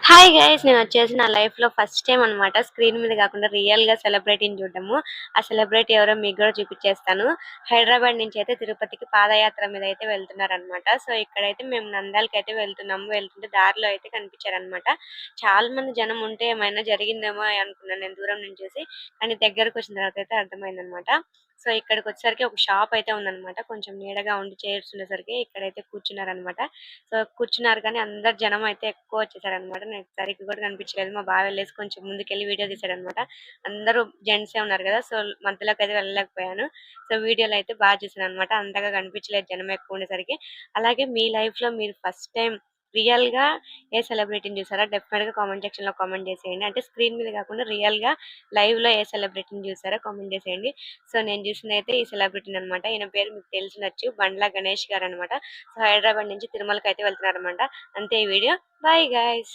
Hi guys నేను వచ్చేసి నా లైఫ్ లో ఫస్ట్ టైం అన్నమాట స్క్రీన్ మీద కాకుండా రియల్ గా సెలబ్రిటీని చూడటము. ఆ సెలబ్రిటీ ఎవరో మీకు కూడా చూపించేస్తాను. హైదరాబాద్ నుంచి అయితే తిరుపతికి పాదయాత్ర మీద అయితే వెళ్తున్నారనమాట. సో ఇక్కడైతే మేము నంద్యాలకి అయితే వెళ్తున్నాము. వెళ్తుంటే దారిలో అయితే కనిపించారనమాట. చాలా మంది జనం ఉంటే ఏమైనా జరిగిందేమో అనుకున్నాను నేను దూరం నుంచి చూసి. కానీ దగ్గరకు వచ్చిన తర్వాత అయితే అర్థమైందనమాట. సో ఇక్కడికి వచ్చేసరికి ఒక షాప్ అయితే ఉందన్నమాట. కొంచెం నీడగా ఉండి చైర్స్ ఉండేసరికి ఇక్కడైతే కూర్చున్నారనమాట. సో కూర్చున్నారు కానీ అందరు జనం అయితే ఎక్కువ వచ్చేసారనమాట. నాకు సరిగ్గా కూడా కనిపించలేదు. మా బావ వెళ్ళేసి కొంచెం ముందుకెళ్ళి వీడియో తీసాడనమాట. అందరూ జెంట్సే ఉన్నారు కదా, సో మధ్యలోకి అయితే వెళ్ళలేకపోయాను. సో వీడియోలో అయితే బాగా చూసాను అనమాట. అంతగా కనిపించలేదు జనం ఎక్కువ ఉండేసరికి. అలాగే మీ లైఫ్ లో మీరు ఫస్ట్ టైం రియల్ గా ఏ సెలబ్రిటీని చూసారా? డెఫినెట్ గా కామెంట్ సెక్షన్ లో కామెంట్ చేసేయండి. అంటే స్క్రీన్ మీద కాకుండా రియల్ గా లైవ్ లో ఏ సెలబ్రిటీని చూసారా కామెంట్ చేసేయండి. సో నేను చూసింది అయితే ఈ సెలబ్రిటీని అనమాట. ఈయన పేరు మీకు తెలిసినచ్చు, బండ్ల గణేష్ గారు అనమాట. సో హైదరాబాద్ నుంచి తిరుమలకి అయితే వెళ్తున్నారన్నమాట. అంతే ఈ వీడియో. Bye guys.